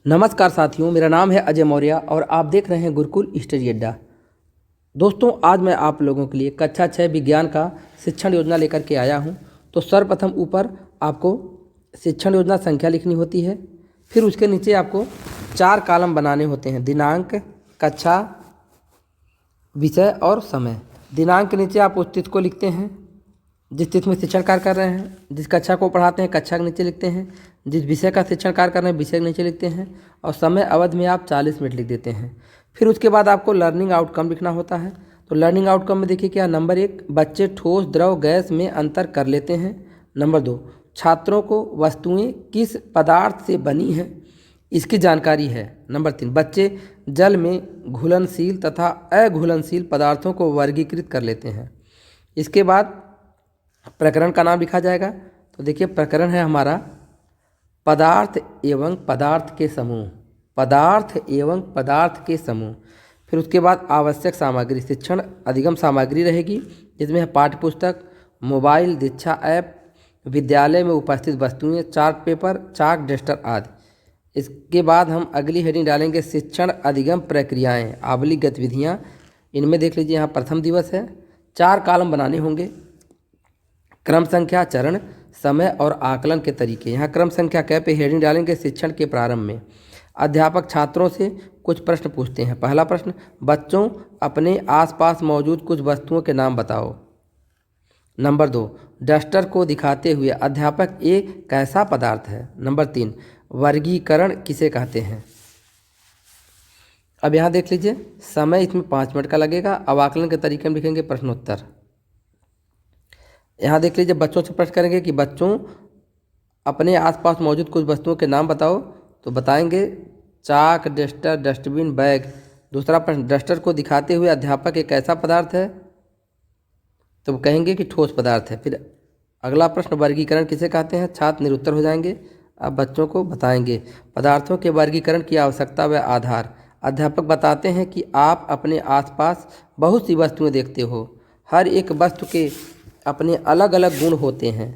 नमस्कार साथियों, मेरा नाम है अजय मौर्य और आप देख रहे हैं गुरुकुल स्टडी अड्डा। दोस्तों, आज मैं आप लोगों के लिए कक्षा 6 विज्ञान का शिक्षण योजना लेकर के आया हूं। तो सर्वप्रथम ऊपर आपको शिक्षण योजना संख्या लिखनी होती है। फिर उसके नीचे आपको 4 कॉलम बनाने होते हैं: दिनांक, कक्षा, विषय और समय। दिनांक के नीचे आप उस तिथि को लिखते हैं जिस तिथि में शिक्षण कार्य कर रहे हैं। जिस कक्षा को पढ़ाते हैं कक्षा के नीचे लिखते हैं। जिस विषय का शिक्षण कार्य कर रहे हैं विषय के नीचे लिखते हैं। और समय अवधि में आप 40 मिनट लिख देते हैं। फिर उसके बाद आपको लर्निंग आउटकम लिखना होता है। तो लर्निंग आउटकम में देखिए क्या, नंबर 1, बच्चे ठोस, द्रव, गैस में अंतर कर लेते हैं। नंबर 2, छात्रों को वस्तुएं किस पदार्थ से बनी हैं इसकी जानकारी है। नंबर 3, बच्चे जल में घुलनशील तथा अघुलनशील पदार्थों को वर्गीकृत कर लेते हैं। इसके बाद प्रकरण का नाम लिखा जाएगा। तो देखिए प्रकरण है हमारा पदार्थ एवं पदार्थ के समूह। पदार्थ एवं पदार्थ के समूह। फिर उसके बाद आवश्यक सामग्री, शिक्षण अधिगम सामग्री रहेगी जिसमें है पाठ्य पुस्तक, मोबाइल, दीक्षा ऐप, विद्यालय में उपस्थित वस्तुएं, चार्ट पेपर, चाक, डस्टर आदि। इसके बाद हम अगली हेडिंग डालेंगे शिक्षण अधिगम प्रक्रियाएं, आवली गतिविधियां। इनमें देख लीजिए यहाँ प्रथम दिवस है। 4 कॉलम बनाने होंगे: क्रम संख्या, चरण, समय और आकलन के तरीके। यहाँ क्रम संख्या क पे हेडिंग डालेंगे शिक्षण के प्रारंभ में। अध्यापक छात्रों से कुछ प्रश्न पूछते हैं। पहला प्रश्न, बच्चों अपने आसपास मौजूद कुछ वस्तुओं के नाम बताओ। नंबर 2, डस्टर को दिखाते हुए अध्यापक, ये कैसा पदार्थ है। नंबर 3, वर्गीकरण किसे कहते हैं। अब यहाँ देख लीजिए समय इसमें 5 मिनट का लगेगा। अब आकलन के तरीके में लिखेंगे प्रश्नोत्तर। यहाँ देख लीजिए बच्चों से प्रश्न करेंगे कि बच्चों अपने आसपास मौजूद कुछ वस्तुओं के नाम बताओ। तो बताएंगे चाक, डस्टर, डस्टबिन, बैग। दूसरा प्रश्न, डस्टर को दिखाते हुए अध्यापक एक ऐसा पदार्थ है। तो कहेंगे कि ठोस पदार्थ है। फिर अगला प्रश्न, वर्गीकरण किसे कहते हैं। छात्र निरुत्तर हो जाएंगे। अब बच्चों को बताएंगे पदार्थों के वर्गीकरण की आवश्यकता व आधार। अध्यापक बताते हैं कि आप अपने आसपास बहुत सी वस्तुएं देखते हो। हर एक वस्तु के अपने अलग अलग गुण होते हैं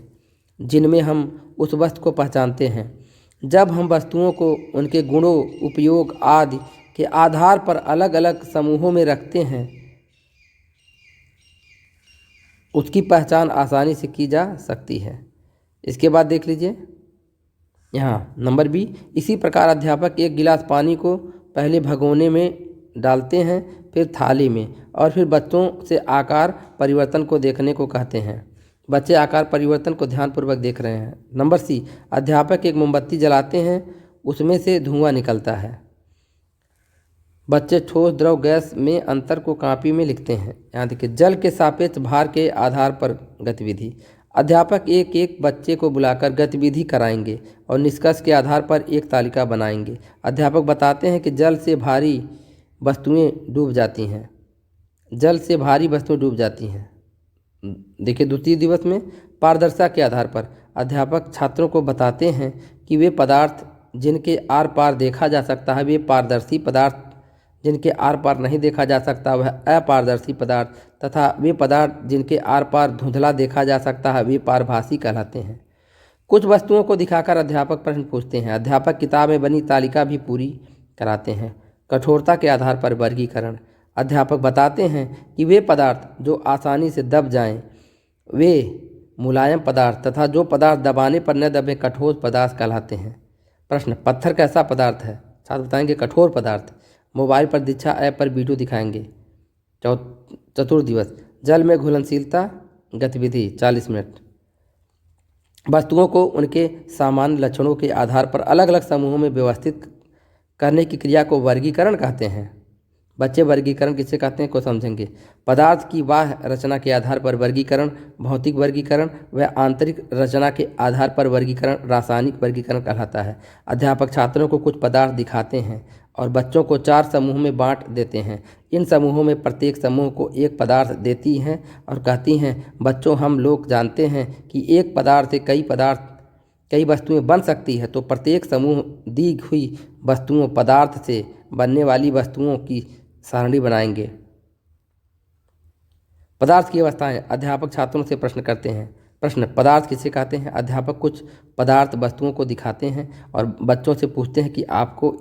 जिनमें हम उस वस्तु को पहचानते हैं। जब हम वस्तुओं को उनके गुणों, उपयोग आदि के आधार पर अलग अलग समूहों में रखते हैं उसकी पहचान आसानी से की जा सकती है। इसके बाद देख लीजिए यहाँ नंबर बी, इसी प्रकार अध्यापक एक गिलास पानी को पहले भगोने में डालते हैं, फिर थाली में, और फिर बच्चों से आकार परिवर्तन को देखने को कहते हैं। बच्चे आकार परिवर्तन को ध्यानपूर्वक देख रहे हैं। नंबर सी, अध्यापक एक मोमबत्ती जलाते हैं, उसमें से धुआं निकलता है। बच्चे ठोस, द्रव, गैस में अंतर को कॉपी में लिखते हैं। यहाँ देखिए जल के सापेक्ष भार के आधार पर गतिविधि। अध्यापक एक एक बच्चे को बुलाकर गतिविधि कराएंगे और निष्कर्ष के आधार पर एक तालिका बनाएंगे। अध्यापक बताते हैं कि जल से भारी वस्तुएं डूब जाती हैं। जल से भारी वस्तुएं डूब जाती हैं। देखिए द्वितीय दिवस में पारदर्शिता के आधार पर अध्यापक छात्रों को बताते हैं कि वे पदार्थ जिनके आर पार देखा जा सकता है वे पारदर्शी पदार्थ, जिनके आर पार नहीं देखा जा सकता वह अपारदर्शी पदार्थ, तथा वे पदार्थ जिनके आर पार धुंधला देखा जा सकता है वे पारभासी कहलाते हैं। कुछ वस्तुओं को दिखाकर अध्यापक प्रश्न पूछते हैं। अध्यापक किताब में बनी तालिका भी पूरी कराते हैं। कठोरता के आधार पर वर्गीकरण। अध्यापक बताते हैं कि वे पदार्थ जो आसानी से दब जाएं वे मुलायम पदार्थ, तथा जो पदार्थ दबाने पर न दबे कठोर पदार्थ कहलाते हैं। प्रश्न, पत्थर कैसा पदार्थ है। छात्र बताएंगे कठोर पदार्थ। मोबाइल पर दीक्षा ऐप पर वीडियो दिखाएंगे। चतुर्थ दिवस, जल में घुलनशीलता गतिविधि 40 मिनट। वस्तुओं को उनके सामान्य लक्षणों के आधार पर अलग अलग समूहों में व्यवस्थित करने की क्रिया को वर्गीकरण कहते हैं। बच्चे वर्गीकरण किसे कहते हैं को समझेंगे। पदार्थ की बाह्य रचना के आधार पर वर्गीकरण, भौतिक वर्गीकरण व आंतरिक रचना के आधार पर वर्गीकरण, रासायनिक वर्गीकरण कहलाता है। अध्यापक छात्रों को कुछ पदार्थ दिखाते हैं और बच्चों को 4 समूह में बांट देते हैं। इन समूहों में प्रत्येक समूह को एक पदार्थ देती हैं और कहती हैं, बच्चों हम लोग जानते हैं कि एक पदार्थ से कई वस्तुएं बन सकती है। तो प्रत्येक समूह दी हुई वस्तुओं पदार्थ से बनने वाली वस्तुओं की सारणी बनाएंगे। पदार्थ की अवस्थाएं। अध्यापक छात्रों से प्रश्न करते हैं, प्रश्न, पदार्थ किसे कहते हैं? अध्यापक कुछ पदार्थ वस्तुओं को दिखाते हैं और बच्चों से पूछते हैं कि आपको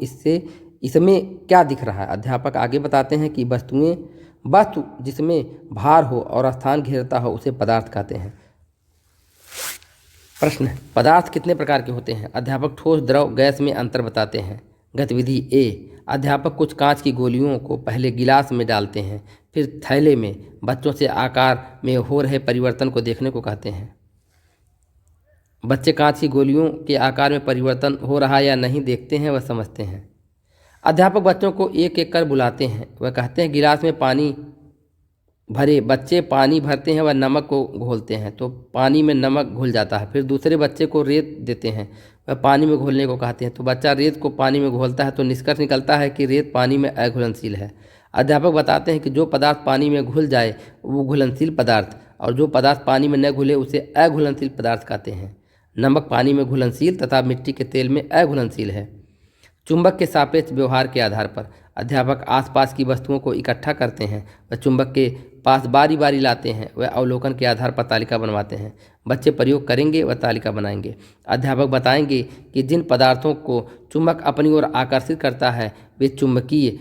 इसमें क्या दिख रहा है। अध्यापक आगे बताते हैं कि वस्तु जिसमें भार हो और स्थान घेरता हो उसे पदार्थ कहते हैं। प्रश्न, पदार्थ कितने प्रकार के होते हैं? अध्यापक ठोस, द्रव, गैस में अंतर बताते हैं। गतिविधि ए, अध्यापक कुछ कांच की गोलियों को पहले गिलास में डालते हैं, फिर थैले में। बच्चों से आकार में हो रहे परिवर्तन को देखने को कहते हैं। बच्चे कांच की गोलियों के आकार में परिवर्तन हो रहा या नहीं देखते हैं, वह समझते हैं। अध्यापक बच्चों को एक एक कर बुलाते हैं, वह कहते हैं गिलास में पानी भरे। बच्चे पानी भरते हैं, वह नमक को घोलते हैं तो पानी में नमक घुल जाता है। फिर दूसरे बच्चे को रेत देते हैं, वह पानी में घोलने को कहते हैं तो बच्चा रेत को पानी में घोलता है तो निष्कर्ष निकलता है कि रेत पानी में अघुलनशील है। अध्यापक बताते हैं कि जो पदार्थ पानी में घुल जाए वो घुलनशील पदार्थ, और जो पदार्थ पानी में न घुले उसे अघुलनशील पदार्थ कहते हैं। नमक पानी में घुलनशील तथा मिट्टी के तेल में अघुलनशील है। चुंबक के सापेक्ष व्यवहार के आधार पर अध्यापक आसपास की वस्तुओं को इकट्ठा करते हैं, वह चुंबक के पास बारी बारी लाते हैं, वह अवलोकन के आधार पर तालिका बनवाते हैं। बच्चे प्रयोग करेंगे, वह तालिका बनाएंगे। अध्यापक बताएंगे कि जिन पदार्थों को चुंबक अपनी ओर आकर्षित करता है वे चुंबकीय,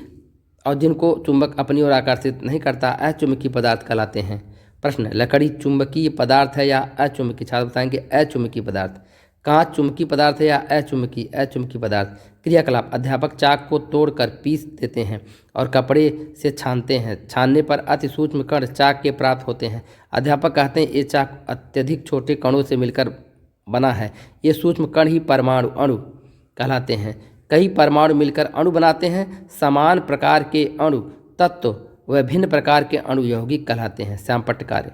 और जिनको चुंबक अपनी ओर आकर्षित नहीं करता अचुंबकीय पदार्थ कहलाते हैं। प्रश्न, लकड़ी चुंबकीय पदार्थ है या अचुंबकीय? छात्र बताएंगे अचुंबकीय पदार्थ। कांच चुंबकीय पदार्थ है या अचुंबकीय? अचुंबकीय पदार्थ। क्रियाकलाप, अध्यापक चाक को तोड़कर पीस देते हैं और कपड़े से छानते हैं। छानने पर अति सूक्ष्म कण चाक के प्राप्त होते हैं। अध्यापक कहते हैं ये चाक अत्यधिक छोटे कणों से मिलकर बना है। ये सूक्ष्म कण ही परमाणु अणु कहलाते हैं। कई परमाणु मिलकर अणु बनाते हैं। समान प्रकार के अणु तत्व व भिन्न प्रकार के अणु यौगिक कहलाते हैं। श्याम पट्टकार्य।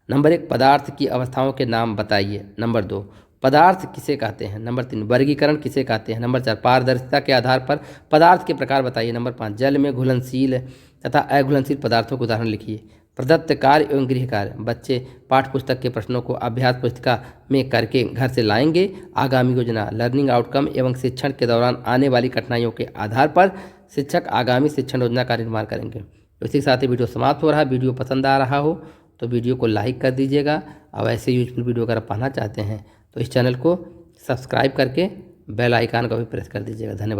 नंबर 1, पदार्थ की अवस्थाओं के नाम बताइए। नंबर 2, पदार्थ किसे कहते हैं। नंबर 3, वर्गीकरण किसे कहते हैं। नंबर 4, पारदर्शिता के आधार पर पदार्थ के प्रकार बताइए। नंबर 5, जल में घुलनशील तथा अघुलनशील पदार्थों के उदाहरण लिखिए। प्रदत्त कार्य एवं गृह कार्य, बच्चे पाठ्य पुस्तक के प्रश्नों को अभ्यास पुस्तिका में करके घर से लाएंगे। आगामी योजना, लर्निंग आउटकम एवं शिक्षण के दौरान आने वाली कठिनाइयों के आधार पर शिक्षक आगामी शिक्षण योजना का निर्माण करेंगे। इसी के साथ ही वीडियो समाप्त हो रहा है। वीडियो पसंद आ रहा हो तो वीडियो को लाइक कर दीजिएगा, और ऐसे यूजफुल वीडियो अगर आप पाना चाहते हैं तो इस चैनल को सब्सक्राइब करके बेल आइकन का भी प्रेस कर दीजिएगा। धन्यवाद।